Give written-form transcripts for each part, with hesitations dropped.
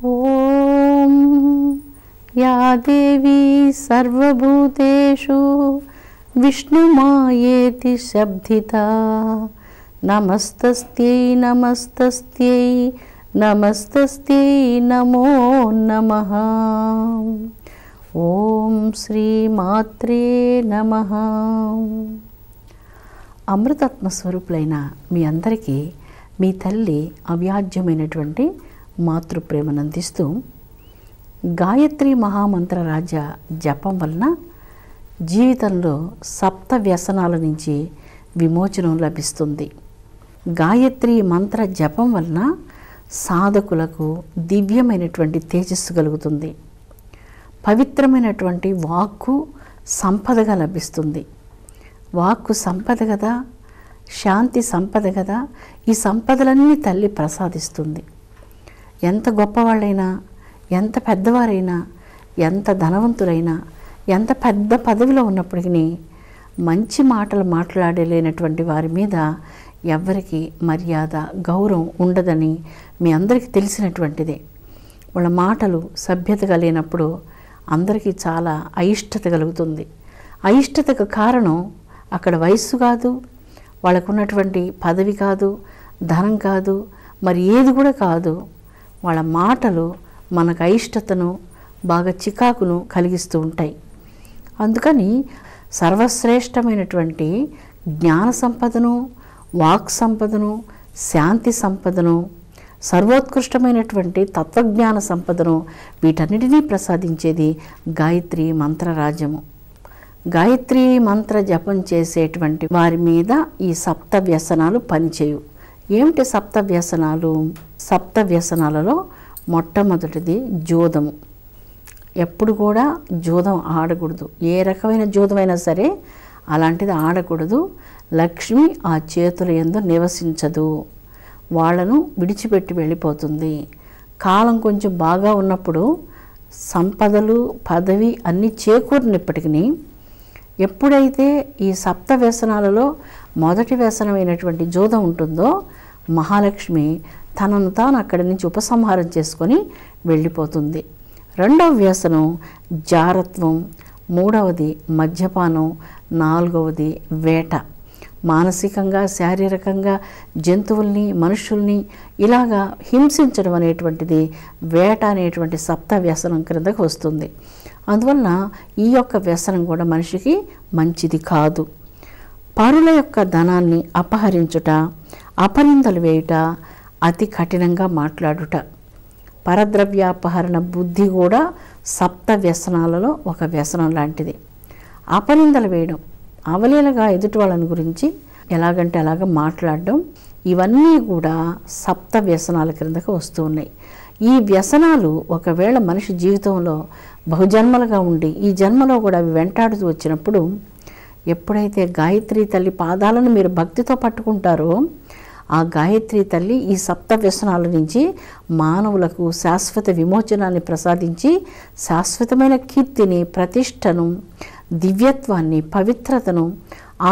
ఓం yeah దేవీ సర్వభూతేషు విష్ణుమాయేతి శబ్దితా నమస్తస్యై నమస్తస్యై నమస్తస్యై నమో నమః. ఓం శ్రీ మాత్రే నమః. అమృతాత్మ స్వరూపులైన మీ అందరికీ మీ తల్లి అవ్యాజ్యమైనటువంటి మాతృప్రేమను అందిస్తూ గాయత్రి మహామంత్ర రాజ జపం వలన జీవితంలో సప్త వ్యసనాల నుంచి విమోచనం లభిస్తుంది. గాయత్రి మంత్ర జపం వలన సాధకులకు దివ్యమైనటువంటి తేజస్సు కలుగుతుంది. పవిత్రమైనటువంటి వాక్కు సంపదగా లభిస్తుంది. వాక్కు సంపద కదా, శాంతి సంపద కదా. ఈ సంపదలన్నీ తల్లి ప్రసాదిస్తుంది. ఎంత గొప్పవాళ్ళైనా, ఎంత పెద్దవారైనా, ఎంత ధనవంతులైనా, ఎంత పెద్ద పదవిలో ఉన్నప్పటికీ మంచి మాటలు మాట్లాడలేనటువంటి వారి మీద ఎవరికి మర్యాద, గౌరవం ఉండదని మీ అందరికీ తెలిసినటువంటిదే. వాళ్ళ మాటలు సభ్యత కలిగినప్పుడు అందరికీ చాలా అయిష్టత కలుగుతుంది. అయిష్టతకు కారణం అక్కడ వయస్సు కాదు, వాళ్ళకున్నటువంటి పదవి కాదు, ధనం కాదు, మరి ఏది కూడా కాదు. వాళ్ళ మాటలు మనకు అయిష్టతను, బాగా చికాకును కలిగిస్తూ ఉంటాయి. అందుకని సర్వశ్రేష్టమైనటువంటి జ్ఞాన సంపదను, వాక్ సంపదను, శాంతి సంపదను, సర్వోత్కృష్టమైనటువంటి తత్వజ్ఞాన సంపదను వీటన్నిటినీ ప్రసాదించేది గాయత్రి మంత్రరాజ్యము. గాయత్రి మంత్ర జపం చేసేటువంటి వారి మీద ఈ సప్త వ్యసనాలు పనిచేయు. ఏమిటి సప్త వ్యసనాలు? సప్త వ్యసనాలలో మొట్టమొదటిది జూదము. ఎప్పుడు కూడా జూదం ఆడకూడదు. ఏ రకమైన జూదమైనా సరే అలాంటిది ఆడకూడదు. లక్ష్మి ఆ చేతుల యందు నివసించదు, వాళ్ళను విడిచిపెట్టి వెళ్ళిపోతుంది. కాలం కొంచెం బాగా ఉన్నప్పుడు సంపదలు, పదవి అన్నీ చేకూరినప్పటికీ ఎప్పుడైతే ఈ సప్త వ్యసనాలలో మొదటి వ్యసనమైనటువంటి జూదం ఉంటుందో మహాలక్ష్మి తనను తాను అక్కడి నుంచి ఉపసంహారం చేసుకొని వెళ్ళిపోతుంది. రెండవ వ్యసనం జారత్వం, మూడవది మద్యపానం, నాలుగవది వేట. మానసికంగా, శారీరకంగా జంతువుల్ని, మనుషుల్ని ఇలాగా హింసించడం అనేటువంటిది వేట అనేటువంటి సప్త వ్యసనం క్రిందకు వస్తుంది. అందువలన ఈ యొక్క వ్యసనం కూడా మనిషికి మంచిది కాదు. పరుల యొక్క ధనాన్ని అపహరించుట, అపనిందలు వేయుట, అతి కఠినంగా మాట్లాడుట, పరద్రవ్యాపహరణ బుద్ధి కూడా సప్త వ్యసనాలలో ఒక వ్యసనం లాంటిది. అపనిందలు వేయడం, అవలీలగా ఎదుటి వాళ్ళని గురించి ఎలాగంటే అలాగ మాట్లాడడం, ఇవన్నీ కూడా సప్త వ్యసనాల క్రిందకు వస్తూ ఉన్నాయి. ఈ వ్యసనాలు ఒకవేళ మనిషి జీవితంలో బహుజన్మలుగా ఉండి ఈ జన్మలో కూడా అవి వెంటాడుతూ వచ్చినప్పుడు ఎప్పుడైతే గాయత్రి తల్లి పాదాలను మీరు భక్తితో పట్టుకుంటారో ఆ గాయత్రి తల్లి ఈ సప్త వ్యసనాల నుంచి మానవులకు శాశ్వత విమోచనాన్ని ప్రసాదించి శాశ్వతమైన కీర్తిని, ప్రతిష్టను, దివ్యత్వాన్ని, పవిత్రతను,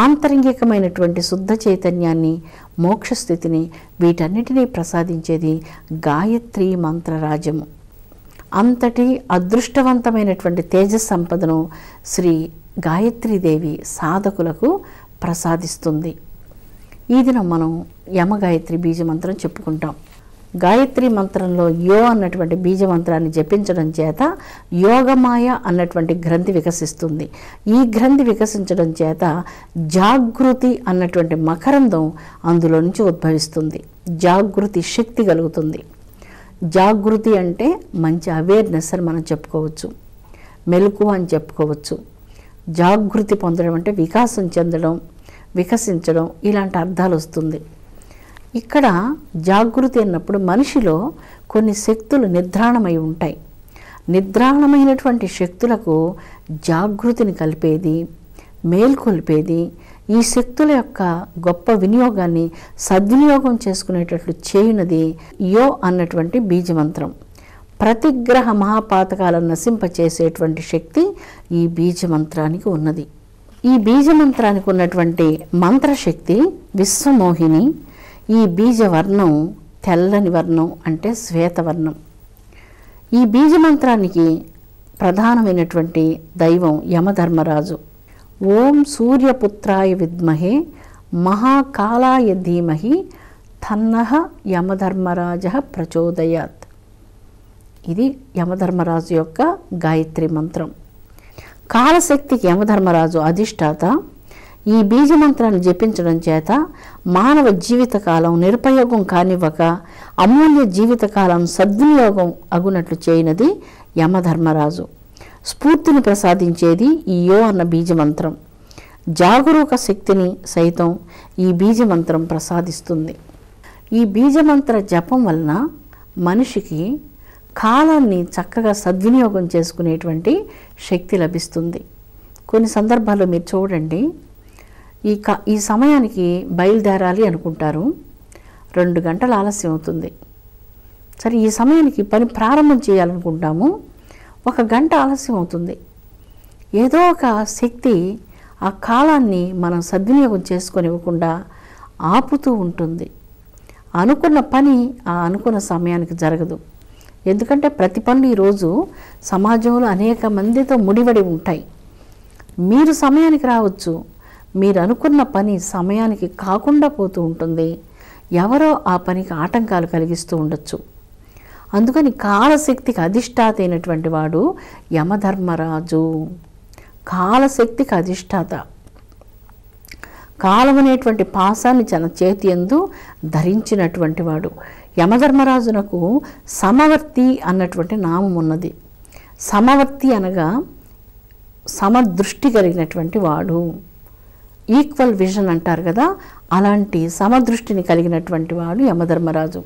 ఆంతరంగికమైనటువంటి శుద్ధ చైతన్యాన్ని, మోక్షస్థితిని వీటన్నిటినీ ప్రసాదించేది గాయత్రి మంత్రరాజ్యము. అంతటి అదృష్టవంతమైనటువంటి తేజస్ సంపదను శ్రీ గాయత్రీదేవి సాధకులకు ప్రసాదిస్తుంది. ఈ దినం మనం యమగాయత్రి బీజమంత్రం చెప్పుకుంటాం. గాయత్రి మంత్రంలో యో అన్నటువంటి బీజమంత్రాన్ని జపించడం చేత యోగమాయ అన్నటువంటి గ్రంథి వికసిస్తుంది. ఈ గ్రంథి వికసించడం చేత జాగృతి అన్నటువంటి మకరందం అందులో నుంచి ఉద్భవిస్తుంది. జాగృతి శక్తి కలుగుతుంది. జాగృతి అంటే మంచి అవేర్నెస్ అని మనం చెప్పుకోవచ్చు, మెలకువ అని చెప్పుకోవచ్చు. జాగృతి పొందడం అంటే వికాసం చెందడం, వికసించడం, ఇలాంటి అర్థాలు వస్తుంది. ఇక్కడ జాగృతి అన్నప్పుడు మనిషిలో కొన్ని శక్తులు నిద్రాణమై ఉంటాయి. నిద్రాణమైనటువంటి శక్తులకు జాగృతిని కలిపేది, మేల్కొల్పేది, ఈ శక్తుల యొక్క గొప్ప వినియోగాన్ని సద్వినియోగం చేసుకునేటట్లు చేయునది యో అన్నటువంటి బీజమంత్రం. ప్రతిగ్రహ మహాపాతకాలను నశింపచేసేటువంటి శక్తి ఈ బీజమంత్రానికి ఉన్నది. ఈ బీజమంత్రానికి ఉన్నటువంటి మంత్రశక్తి విశ్వమోహిని. ఈ బీజవర్ణం తెల్లని వర్ణం, అంటే శ్వేతవర్ణం. ఈ బీజమంత్రానికి ప్రధానమైనటువంటి దైవం యమధర్మరాజు. ఓం సూర్యపుత్రాయ విద్మహే మహాకాలాయ ధీమహి తన్నః యమధర్మరాజ ప్రచోదయాత్. ఇది యమధర్మరాజు యొక్క గాయత్రి మంత్రం. కాలశక్తికి యమధర్మరాజు అధిష్టాత. ఈ బీజమంత్రాన్ని జపించడం చేత మానవ జీవితకాలం నిరుపయోగం కానివ్వక అమూల్య జీవితకాలం సద్వినియోగం అగునట్లు చేయనది యమధర్మరాజు. స్ఫూర్తిని ప్రసాదించేది ఈ యో అన్న బీజమంత్రం. జాగరూక శక్తిని సైతం ఈ బీజమంత్రం ప్రసాదిస్తుంది. ఈ బీజమంత్ర జపం వలన మనిషికి కాలాన్ని చక్కగా సద్వినియోగం చేసుకునేటువంటి శక్తి లభిస్తుంది. కొన్ని సందర్భాల్లో మీరు చూడండి, ఈ సమయానికి బయలుదేరాలి అనుకుంటారు, 2 గంటలు ఆలస్యం అవుతుంది. సరే, ఈ సమయానికి పని ప్రారంభం చేయాలనుకుంటాము, 1 గంట ఆలస్యం అవుతుంది. ఏదో ఒక శక్తి ఆ కాలాన్ని మనం సద్వినియోగం చేసుకొనివ్వకుండా ఆపుతూ ఉంటుంది. అనుకున్న పని ఆ అనుకున్న సమయానికి జరగదు. ఎందుకంటే ప్రతి పనులు ఈరోజు సమాజంలో అనేక మందితో ముడిపడి ఉంటాయి. మీరు సమయానికి రావచ్చు, మీరు అనుకున్న పని సమయానికి కాకుండా పోతూ ఉంటుంది. ఎవరో ఆ పనికి ఆటంకాలు కలిగిస్తూ ఉండొచ్చు. అందుకని కాలశక్తికి అధిష్టాత అయినటువంటి వాడు యమధర్మరాజు. కాలశక్తికి అధిష్టాత. కాలం అనేటువంటి పాశాన్ని తన చేతి యందు ధరించినటువంటి వాడు. యమధర్మరాజునకు సమవర్తి అన్నటువంటి నామం ఉన్నది. సమవర్తి అనగా సమదృష్టి కలిగినటువంటి వాడు. ఈక్వల్ విజన్ అంటారు కదా, అలాంటి సమదృష్టిని కలిగినటువంటి వాడు యమధర్మరాజు.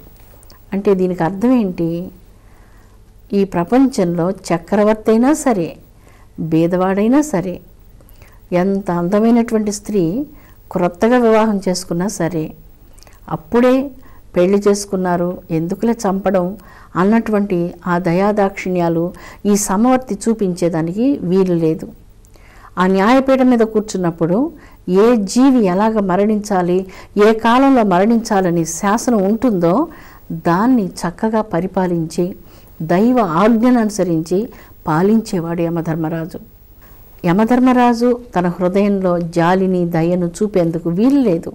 అంటే దీనికి అర్థం ఏంటి? ఈ ప్రపంచంలో చక్రవర్తి అయినా సరే, బీదవాడైనా సరే, ఎంత అందమైనటువంటి స్త్రీ క్రొత్తగా వివాహం చేసుకున్నా సరే, అప్పుడే పెళ్లి చేసుకున్నారు ఎందుకులే చంపడం అన్నటువంటి ఆ దయాదాక్షిణ్యాలు ఈ సమవర్తి చూపించేదానికి వీలు లేదు. ఆ న్యాయపీఠం మీద కూర్చున్నప్పుడు ఏ జీవి ఎలాగ మరణించాలి, ఏ కాలంలో మరణించాలని శాసనం ఉంటుందో దాన్ని చక్కగా పరిపాలించి దైవ ఆజ్ఞను అనుసరించి పాలించేవాడు యమధర్మరాజు. యమధర్మరాజు తన హృదయంలో జాలిని దయను చూపేందుకు వీలు లేదు.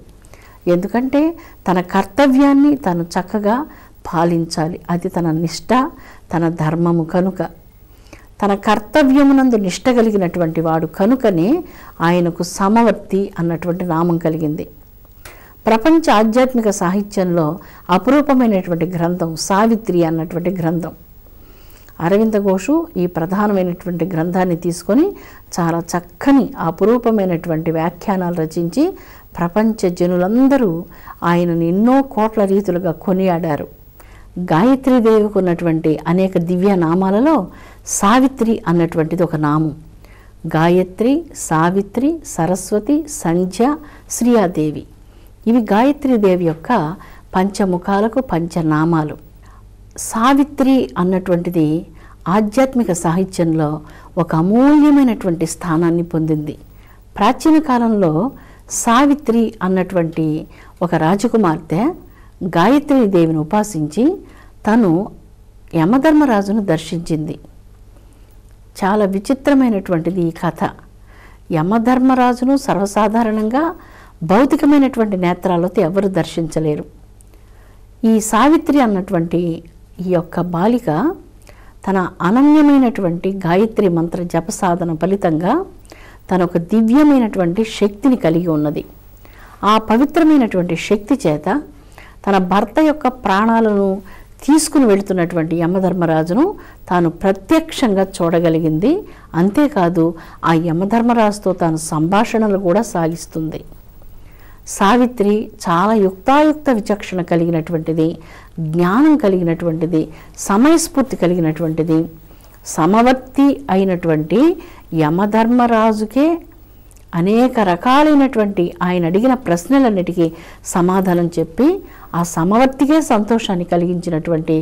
ఎందుకంటే తన కర్తవ్యాన్ని తను చక్కగా పాలించాలి. అది తన నిష్ఠ, తన ధర్మము కనుక. తన కర్తవ్యమునందు నిష్ఠ కలిగినటువంటి వాడు కనుకనే ఆయనకు సమవర్తి అన్నటువంటి నామం కలిగింది. ప్రపంచ ఆధ్యాత్మిక సాహిత్యంలో అపురూపమైనటువంటి గ్రంథం సావిత్రి అన్నటువంటి గ్రంథం. అరవింద ఘోషు ఈ ప్రధానమైనటువంటి గ్రంథాన్ని తీసుకొని చాలా చక్కని అపురూపమైనటువంటి వ్యాఖ్యానాలు రచించి ప్రపంచ జనులందరూ ఆయనను ఎన్నో కోట్ల రీతులుగా కొనియాడారు. గాయత్రీదేవికి ఉన్నటువంటి అనేక దివ్య నామాలలో సావిత్రి అన్నటువంటిది ఒక నామం. గాయత్రి, సావిత్రి, సరస్వతి, సంధ్య, శ్రీయాదేవి, ఇవి గాయత్రీదేవి యొక్క పంచముఖాలకు పంచనామాలు. సావిత్రి అన్నటువంటిది ఆధ్యాత్మిక సాహిత్యంలో ఒక అమూల్యమైనటువంటి స్థానాన్ని పొందింది. ప్రాచీన కాలంలో సావిత్రి అన్నటువంటి ఒక రాజకుమార్తె గాయత్రీదేవిని ఉపాసించి తను యమధర్మరాజును దర్శించింది. చాలా విచిత్రమైనటువంటిది ఈ కథ. యమధర్మరాజును సర్వసాధారణంగా భౌతికమైనటువంటి నేత్రాలతో ఎవరు దర్శించలేరు. ఈ సావిత్రి అన్నటువంటి ఈ యొక్క బాలిక తన అనన్యమైనటువంటి గాయత్రి మంత్ర జప సాధన ఫలితంగా తన ఒక దివ్యమైనటువంటి శక్తిని కలిగి ఉన్నది. ఆ పవిత్రమైనటువంటి శక్తి చేత తన భర్త యొక్క ప్రాణాలను తీసుకుని వెళుతున్నటువంటి యమధర్మరాజును తాను ప్రత్యక్షంగా చూడగలిగింది. అంతేకాదు ఆ యమధర్మరాజుతో తాను సంభాషణలు కూడా సాగిస్తుంది. సావిత్రి చాలా యుక్తాయుక్త విచక్షణ కలిగినటువంటిది, జ్ఞానం కలిగినటువంటిది, సమయస్ఫూర్తి కలిగినటువంటిది. సమవర్తి అయినటువంటి యమధర్మరాజుకే అనేక రకాలైనటువంటి ఆయన అడిగిన ప్రశ్నలన్నిటికీ సమాధానం చెప్పి ఆ సమవర్తికే సంతోషాన్ని కలిగించినటువంటి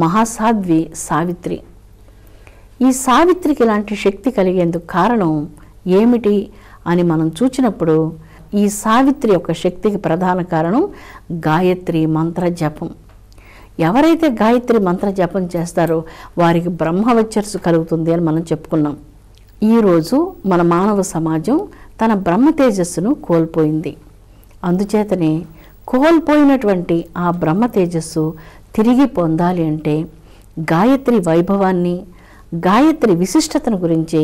మహాసాధ్వి సావిత్రి. ఈ సావిత్రికి ఇలాంటి శక్తి కలిగేందుకు కారణం ఏమిటి అని మనం చూచినప్పుడు ఈ సావిత్రి యొక్క శక్తికి ప్రధాన కారణం గాయత్రి మంత్ర జపం. ఎవరైతే గాయత్రి మంత్ర జపం చేస్తారో వారికి బ్రహ్మవర్చస్సు కలుగుతుంది అని మనం చెప్పుకున్నాం. ఈరోజు మన మానవ సమాజం తన బ్రహ్మ తేజస్సును కోల్పోయింది. అందుచేతనే కోల్పోయినటువంటి ఆ బ్రహ్మ తేజస్సు తిరిగి పొందాలి అంటే గాయత్రి వైభవాన్ని, గాయత్రి విశిష్టతను గురించి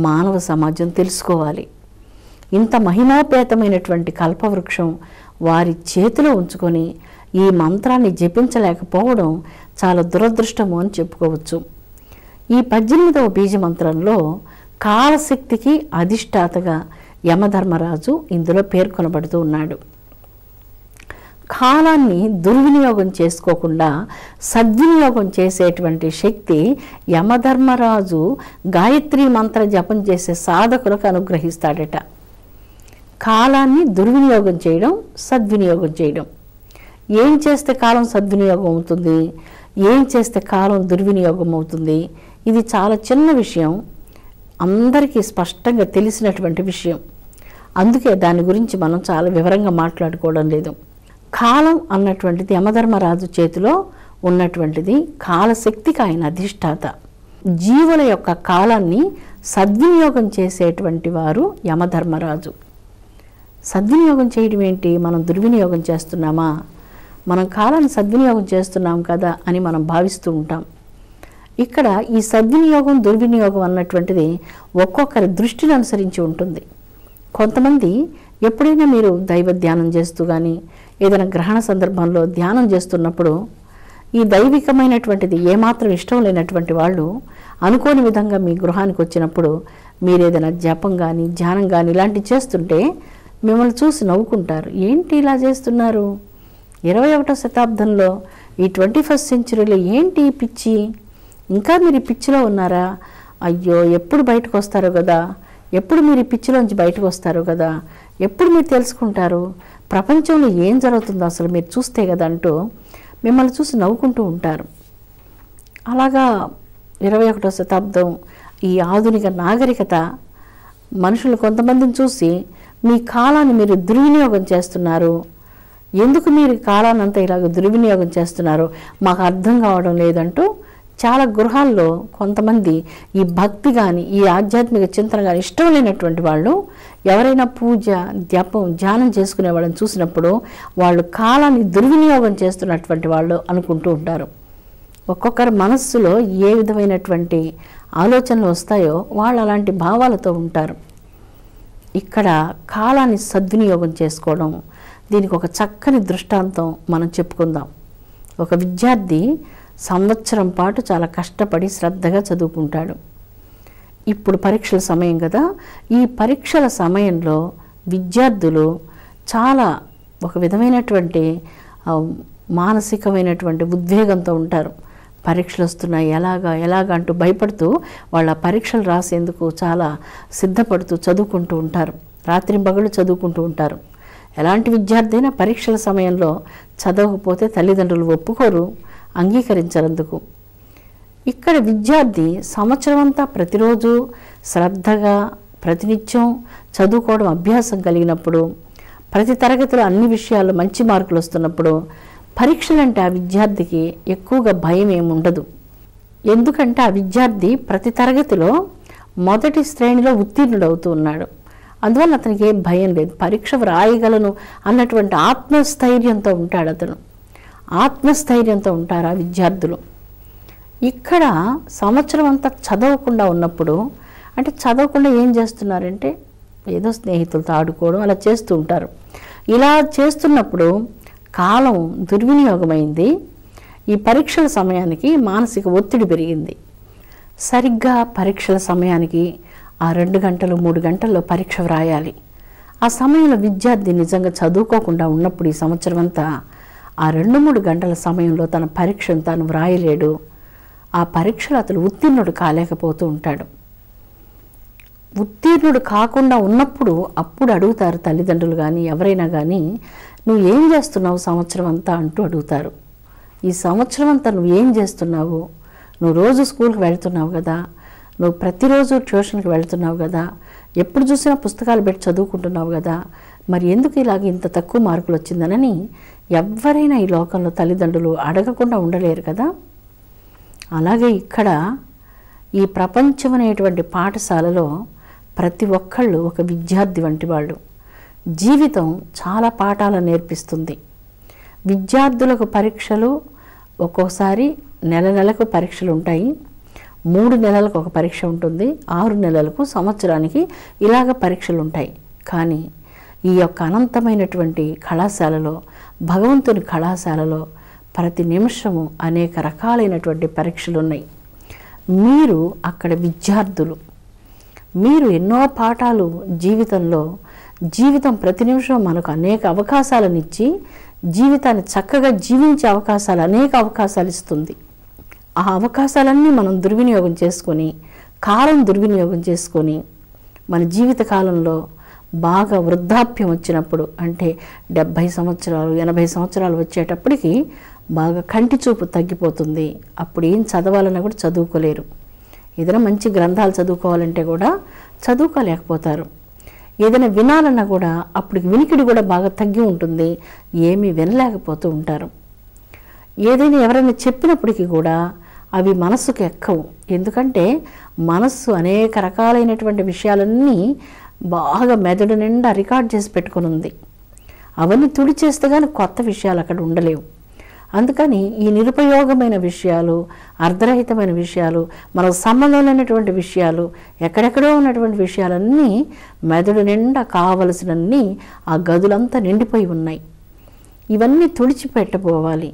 మానవ సమాజం తెలుసుకోవాలి. ఇంత మహిమాపేతమైనటువంటి కల్పవృక్షం వారి చేతిలో ఉంచుకొని ఈ మంత్రాన్ని జపించలేకపోవడం చాలా దురదృష్టము అని చెప్పుకోవచ్చు. ఈ 18వ బీజ మంత్రంలో కాలశక్తికి అధిష్టాతగా యమధర్మరాజు ఇందులో పేర్కొనబడుతూ ఉన్నాడు. కాలాన్ని దుర్వినియోగం చేసుకోకుండా సద్వినియోగం చేసేటువంటి శక్తి యమధర్మరాజు గాయత్రి మంత్ర జపం చేసే సాధకులకు అనుగ్రహిస్తాడట. కాలాన్ని దుర్వినియోగం చేయడం, సద్వినియోగం చేయడం. ఏం చేస్తే కాలం సద్వినియోగం అవుతుంది, ఏం చేస్తే కాలం దుర్వినియోగం అవుతుంది, ఇది చాలా చిన్న విషయం, అందరికీ స్పష్టంగా తెలిసినటువంటి విషయం. అందుకే దాని గురించి మనం చాలా వివరంగా మాట్లాడుకోవడం లేదు. కాలం అన్నటువంటిది యమధర్మరాజు చేతిలో ఉన్నటువంటిది. కాలశక్తికి ఆయన అధిష్టాత. జీవుల యొక్క కాలాన్ని సద్వినియోగం చేసేటువంటి వారు యమధర్మరాజు. సద్వినియోగం చేయడం ఏంటి? మనం దుర్వినియోగం చేస్తున్నామా? మనం కాలాన్ని సద్వినియోగం చేస్తున్నాం కదా అని మనం భావిస్తూ ఉంటాం. ఇక్కడ ఈ సద్వినియోగం, దుర్వినియోగం అన్నటువంటిది ఒక్కొక్కరి దృష్టిని అనుసరించి ఉంటుంది. కొంతమంది ఎప్పుడైనా మీరు దైవ ధ్యానం చేస్తూ కానీ ఏదైనా గ్రహణ సందర్భంలో ధ్యానం చేస్తున్నప్పుడు ఈ దైవికమైనటువంటిది ఏమాత్రం ఇష్టం లేనటువంటి వాళ్ళు అనుకోని విధంగా మీ గృహానికి వచ్చినప్పుడు మీరు ఏదైనా జపం కానీ ధ్యానం కానీ ఇలాంటివి చేస్తుంటే మిమ్మల్ని చూసి నవ్వుకుంటారు. ఏంటి ఇలా చేస్తున్నారు? 21వ శతాబ్దంలో ఈ 21st సెంచరీలో ఏంటి పిచ్చి? ఇంకా మీరు ఈ పిచ్చిలో ఉన్నారా? అయ్యో, ఎప్పుడు బయటకు వస్తారో కదా, ఎప్పుడు మీరు ఈ పిచ్చిలోంచి బయటకు వస్తారో కదా, ఎప్పుడు మీరు తెలుసుకుంటారు, ప్రపంచంలో ఏం జరుగుతుందో అసలు మీరు చూస్తే కదా అంటూ మిమ్మల్ని చూసి నవ్వుకుంటూ ఉంటారు. అలాగా 21వ శతాబ్దం ఈ ఆధునిక నాగరికత మనుషులు కొంతమందిని చూసి మీ కాలాన్ని మీరు దుర్వినియోగం చేస్తున్నారు, ఎందుకు మీరు కాలాన్ని అంతా ఇలాగ దుర్వినియోగం చేస్తున్నారో మాకు అర్థం కావడం లేదంటూ చాలా గృహాల్లో కొంతమంది ఈ భక్తి కానీ ఈ ఆధ్యాత్మిక చింతన కానీ ఇష్టం లేనటువంటి వాళ్ళు ఎవరైనా పూజ, జపం, ధ్యానం చేసుకునే వాళ్ళని చూసినప్పుడు వాళ్ళు కాలాన్ని దుర్వినియోగం చేస్తున్నటువంటి వాళ్ళు అనుకుంటూ ఉంటారు. ఒక్కొక్కరి మనస్సులో ఏ విధమైనటువంటి ఆలోచనలు వస్తాయో వాళ్ళు అలాంటి భావాలతో ఉంటారు. ఇక్కడ కాలాన్ని సద్వినియోగం చేసుకోవడం, దీనికి ఒక చక్కని దృష్టాంతం మనం చెప్పుకుందాం. ఒక విద్యార్థి సంవత్సరం పాటు చాలా కష్టపడి శ్రద్ధగా చదువుకుంటాడు. ఇప్పుడు పరీక్షల సమయం కదా, ఈ పరీక్షల సమయంలో విద్యార్థులు చాలా ఒక విధమైనటువంటి మానసికమైనటువంటి ఉద్వేగంతో ఉంటారు. పరీక్షలు వస్తున్నాయి, ఎలాగా అంటూ భయపడుతూ వాళ్ళ పరీక్షలు రాసేందుకు చాలా సిద్ధపడుతూ చదువుకుంటూ ఉంటారు. రాత్రింబగళ్ళు చదువుకుంటూ ఉంటారు. ఎలాంటి విద్యార్థి అయినా పరీక్షల సమయంలో చదవకపోతే తల్లిదండ్రులు ఒప్పుకోరు, అంగీకరించరందుకు. ఇక్కడ విద్యార్థి సంవత్సరం అంతా ప్రతిరోజు శ్రద్ధగా ప్రతినిత్యం చదువుకోవడం అభ్యాసం కలిగినప్పుడు, ప్రతి తరగతిలో అన్ని విషయాల్లో మంచి మార్కులు వస్తున్నప్పుడు పరీక్షలంటే ఆ విద్యార్థికి ఎక్కువగా భయం ఏముండదు. ఎందుకంటే ఆ విద్యార్థి ప్రతి తరగతిలో మొదటి శ్రేణిలో ఉత్తీర్ణుడవుతూ ఉన్నాడు. అందువల్ల అతనికి ఏం భయం లేదు. పరీక్ష వ్రాయగలను అన్నటువంటి ఆత్మస్థైర్యంతో ఉంటాడు అతను. ఆత్మస్థైర్యంతో ఉంటారు ఆ విద్యార్థులు. ఇక్కడ సంవత్సరం అంతా చదవకుండా ఉన్నప్పుడు, అంటే చదవకుండా ఏం చేస్తున్నారంటే ఏదో స్నేహితులతో ఆడుకోవడం అలా చేస్తూ ఉంటారు. ఇలా చేస్తున్నప్పుడు కాలం దుర్వినియోగమైంది. ఈ పరీక్షల సమయానికి మానసిక ఒత్తిడి పెరిగింది. సరిగ్గా పరీక్షల సమయానికి ఆ 2 గంటలు 3 గంటల్లో పరీక్ష వ్రాయాలి. ఆ సమయంలో విద్యార్థి నిజంగా చదువుకోకుండా ఉన్నప్పుడు ఈ సంవత్సరం అంతా ఆ 2-3 గంటల సమయంలో తన పరీక్షను తాను వ్రాయలేడు. ఆ పరీక్షలు అతను ఉత్తీర్ణుడు కాలేకపోతూ ఉంటాడు. ఉత్తీర్ణుడు కాకుండా ఉన్నప్పుడు అప్పుడు అడుగుతారు తల్లిదండ్రులు కానీ ఎవరైనా కానీ, నువ్వు ఏం చేస్తున్నావు సంవత్సరం అంతా అంటూ అడుగుతారు. ఈ సంవత్సరం అంతా నువ్వు ఏం చేస్తున్నావు? నువ్వు రోజు స్కూల్కి వెళ్తున్నావు కదా, నువ్వు ప్రతిరోజు ట్యూషన్కి వెళ్తున్నావు కదా, ఎప్పుడు చూసినా పుస్తకాలు పెట్టి చదువుకుంటున్నావు కదా, మరి ఎందుకు ఇలాగ ఇంత తక్కువ మార్కులు వచ్చిందనని ఎవరైనా ఈ లోకంలో తల్లిదండ్రులు అడగకుండా ఉండలేరు కదా. అలాగే ఇక్కడ ఈ ప్రపంచం అనేటువంటి పాఠశాలలో ప్రతి ఒక్కళ్ళు ఒక విద్యార్థి వంటి వాళ్ళు. జీవితం చాలా పాఠాలను నేర్పిస్తుంది. విద్యార్థులకు పరీక్షలు ఒక్కోసారి నెలకు పరీక్షలు ఉంటాయి, 3 నెలలకు ఒక పరీక్ష ఉంటుంది, 6 నెలలకు, సంవత్సరానికి ఇలాగ పరీక్షలు ఉంటాయి. కానీ ఈ యొక్క అనంతమైనటువంటి కళాశాలలో, భగవంతుని కళాశాలలో ప్రతి నిమిషము అనేక రకాలైనటువంటి పరీక్షలు ఉన్నాయి. మీరు అక్కడ విద్యార్థులు. మీరు ఎన్నో పాఠాలు జీవితం ప్రతి నిమిషం మనకు అనేక అవకాశాలను ఇచ్చి జీవితాన్ని చక్కగా జీవించే అనేక అవకాశాలు ఇస్తుంది. ఆ అవకాశాలన్నీ మనం దుర్వినియోగం చేసుకొని, దుర్వినియోగం చేసుకొని మన జీవిత కాలంలో బాగా వృద్ధాప్యం వచ్చినప్పుడు, అంటే 70 సంవత్సరాలు 80 సంవత్సరాలు వచ్చేటప్పటికి బాగా కంటి చూపు తగ్గిపోతుంది. అప్పుడు ఏం చదవాలన్నా కూడా చదువుకోలేరు. ఏదైనా మంచి గ్రంథాలు చదువుకోవాలంటే కూడా చదువుకోలేకపోతారు. ఏదైనా వినాలన్నా కూడా అప్పటికి వినికిడి కూడా బాగా తగ్గి ఉంటుంది, ఏమీ వినలేకపోతూ ఉంటారు. ఏదైనా ఎవరైనా చెప్పినప్పటికీ కూడా అవి మనస్సుకు ఎక్కవు. ఎందుకంటే మనస్సు అనేక రకాలైనటువంటి విషయాలన్నీ బాగా మెదడు నిండా రికార్డ్ చేసి పెట్టుకుని ఉంది. అవన్నీ తుడిచేస్తే కానీ కొత్త విషయాలు అక్కడ ఉండలేవు. అందుకని ఈ నిరుపయోగమైన విషయాలు, అర్ధరహితమైన విషయాలు, మనకు సంబంధం లేనటువంటి విషయాలు, ఎక్కడెక్కడో ఉన్నటువంటి విషయాలన్నీ మెదడు నిండా కావలసినన్ని ఆ గదులంతా నిండిపోయి ఉన్నాయి. ఇవన్నీ తుడిచిపెట్టబోవాలి.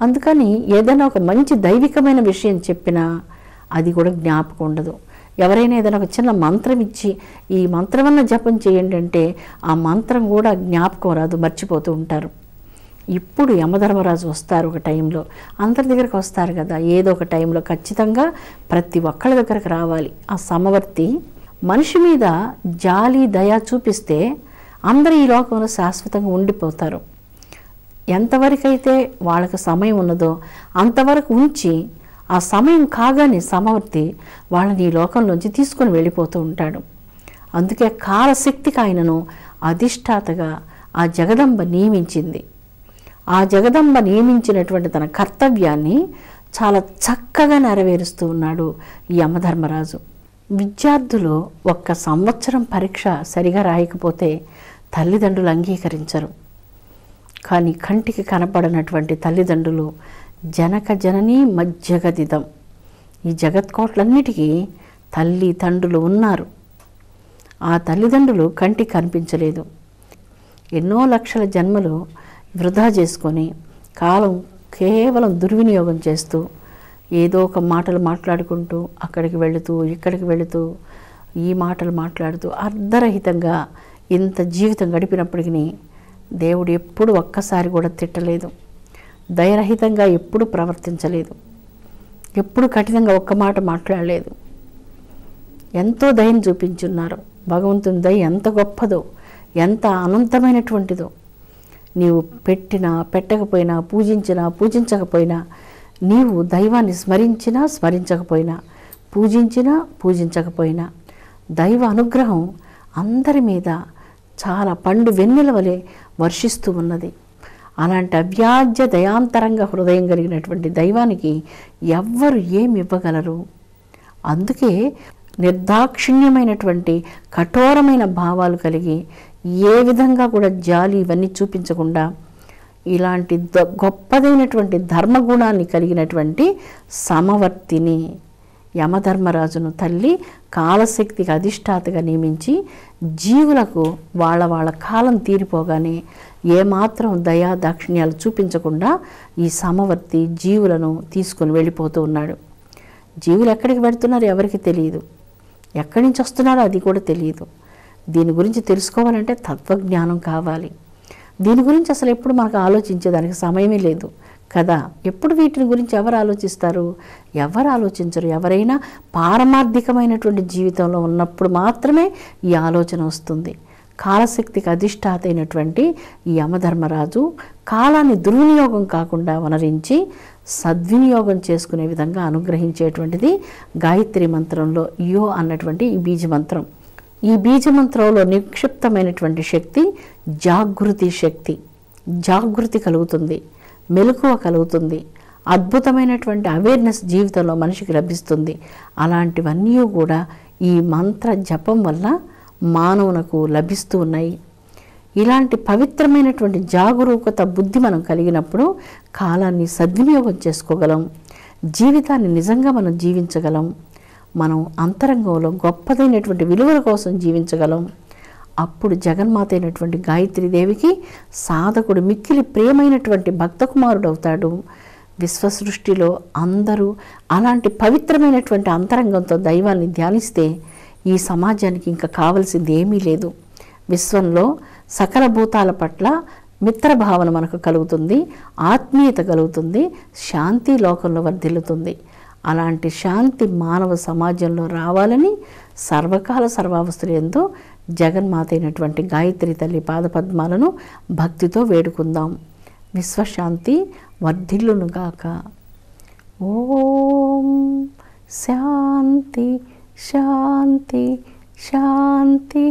అందుకని ఏదైనా ఒక మంచి దైవికమైన విషయం చెప్పినా అది కూడా జ్ఞాపకం ఉండదు. ఎవరైనా ఏదైనా ఒక చిన్న మంత్రం ఇచ్చి ఈ మంత్రమన్న జపం చేయండి అంటే ఆ మంత్రం కూడా జ్ఞాపకం రాదు, మర్చిపోతూ ఉంటారు. ఇప్పుడు యమధర్మరాజు వస్తారు ఒక టైంలో, అందరి దగ్గరకు వస్తారు కదా, ఏదో ఒక టైంలో ఖచ్చితంగా ప్రతి ఒక్కళ్ళ దగ్గరకు రావాలి. ఆ సమవర్తి మనిషి మీద జాలి దయ చూపిస్తే అందరూ ఈ లోకంలో శాశ్వతంగా ఉండిపోతారు. ఎంతవరకైతే వాళ్ళకి సమయం ఉన్నదో అంతవరకు ఉంచి ఆ సమయం కాగానే సమవర్తి వాళ్ళని ఈ లోకంలోంచి తీసుకొని వెళ్ళిపోతూ ఉంటాడు. అందుకే కాలశక్తికి ఆయనను అధిష్టాతగా ఆ జగదంబ నియమించింది. ఆ జగదంబ నియమించినటువంటి తన కర్తవ్యాన్ని చాలా చక్కగా నెరవేరుస్తూ ఉన్నాడు ఈ యమధర్మరాజు. విద్యార్థులు 1 సంవత్సరం పరీక్ష సరిగా రాయకపోతే తల్లిదండ్రులు అంగీకరించరు. కానీ కంటికి కనపడనటువంటి తల్లిదండ్రులు జనక జననీ మధ్యగదిదం, ఈ జగత్కోట్లన్నిటికీ తల్లి తండ్రులు ఉన్నారు. ఆ తల్లిదండ్రులు కంటికి కనిపించలేదు. ఎన్నో లక్షల జన్మలు వృధా చేసుకొని కాలం కేవలం దుర్వినియోగం చేస్తూ ఏదో ఒక మాటలు మాట్లాడుకుంటూ అక్కడికి వెళుతూ ఇక్కడికి వెళుతూ ఈ మాటలు మాట్లాడుతూ అర్ధరహితంగా ఇంత జీవితం గడిపినప్పటికీ దేవుడు ఎప్పుడు ఒక్కసారి కూడా తిట్టలేదు, దయరహితంగా ఎప్పుడు ప్రవర్తించలేదు, ఎప్పుడు కఠినంగా ఒక్క మాట మాట్లాడలేదు. ఎంతో దయను చూపించున్నారు. భగవంతుని దయ ఎంత గొప్పదో, ఎంత అనంతమైనటువంటిదో. నీవు పెట్టినా పెట్టకపోయినా, పూజించినా పూజించకపోయినా, నీవు దైవాన్ని స్మరించినా స్మరించకపోయినా, పూజించినా పూజించకపోయినా దైవ అనుగ్రహం అందరి మీద చాలా పండు వెన్నెల వలె వర్షిస్తూ ఉన్నది. అలాంటి అవ్యాజ్య దయాంతరంగ హృదయం కలిగినటువంటి దైవానికి ఎవ్వరు ఏమి ఇవ్వగలరు? అందుకే నిర్దాక్షిణ్యమైనటువంటి కఠోరమైన భావాలు కలిగి ఏ విధంగా కూడా జాలి ఇవన్నీ చూపించకుండా ఇలాంటి గొప్పదైనటువంటి ధర్మగుణాన్ని కలిగినటువంటి సమవర్తిని యమధర్మరాజును తల్లి కాలశక్తికి అధిష్టాతగా నియమించి జీవులకు వాళ్ళ కాలం తీరిపోగానే ఏమాత్రం దయా దాక్షిణ్యాలు చూపించకుండా ఈ సమవర్తి జీవులను తీసుకొని వెళ్ళిపోతూ ఉన్నాడు. జీవులు ఎక్కడికి వెళుతున్నారో ఎవరికి తెలియదు, ఎక్కడి నుంచి వస్తున్నారో అది కూడా తెలియదు. దీని గురించి తెలుసుకోవాలంటే తత్వజ్ఞానం కావాలి. దీని గురించి అసలు ఎప్పుడు మనకు ఆలోచించేదానికి సమయమే లేదు కదా. ఎప్పుడు వీటిని గురించి ఎవరు ఆలోచిస్తారు? ఎవరు ఆలోచించరు. ఎవరైనా పారమార్థికమైనటువంటి జీవితంలో ఉన్నప్పుడు మాత్రమే ఈ ఆలోచన వస్తుంది. కాలశక్తికి అధిష్టాత అయినటువంటి ఈ యమధర్మరాజు కాలాన్ని దుర్వినియోగం కాకుండా వనరించి సద్వినియోగం చేసుకునే విధంగా అనుగ్రహించేటువంటిది గాయత్రి మంత్రంలో యో అన్నటువంటి ఈ బీజమంత్రం. ఈ బీజమంత్రంలో నిక్షిప్తమైనటువంటి శక్తి జాగృతి శక్తి. జాగృతి కలుగుతుంది, మెలకువ కలుగుతుంది, అద్భుతమైనటువంటి అవేర్నెస్ జీవితంలో మనిషికి లభిస్తుంది. అలాంటివన్నీ కూడా ఈ మంత్ర జపం వల్ల మానవునకు లభిస్తూ ఉన్నాయి. ఇలాంటి పవిత్రమైనటువంటి జాగరూకత బుద్ధి మనం కలిగినప్పుడు కాలాన్ని సద్వినియోగం చేసుకోగలం, జీవితాన్ని నిజంగా మనం జీవించగలం, మనం అంతరంగంలో గొప్పదైనటువంటి విలువల కోసం జీవించగలం. అప్పుడు జగన్మాత అయినటువంటి గాయత్రీదేవికి సాధకుడు మిక్కిలి ప్రియమైనటువంటి భక్త కుమారుడు అవుతాడు. విశ్వసృష్టిలో అందరూ అలాంటి పవిత్రమైనటువంటి అంతరంగంతో దైవాన్ని ధ్యానిస్తే ఈ సమాజానికి ఇంకా కావలసింది ఏమీ లేదు. విశ్వంలో సకల భూతాల పట్ల మిత్రభావన మనకు కలుగుతుంది, ఆత్మీయత కలుగుతుంది, శాంతి లోకంలో వర్ధిల్లుతుంది. అలాంటి శాంతి మానవ సమాజంలో రావాలని సర్వకాల సర్వావస్థలు ఎంతో జగన్మాత అయినటువంటి గాయత్రి తల్లి పాదపద్మాలను భక్తితో వేడుకుందాం. విశ్వశాంతి వర్ధిల్లునుగాక. ఓం శాంతి శాంతి శాంతి.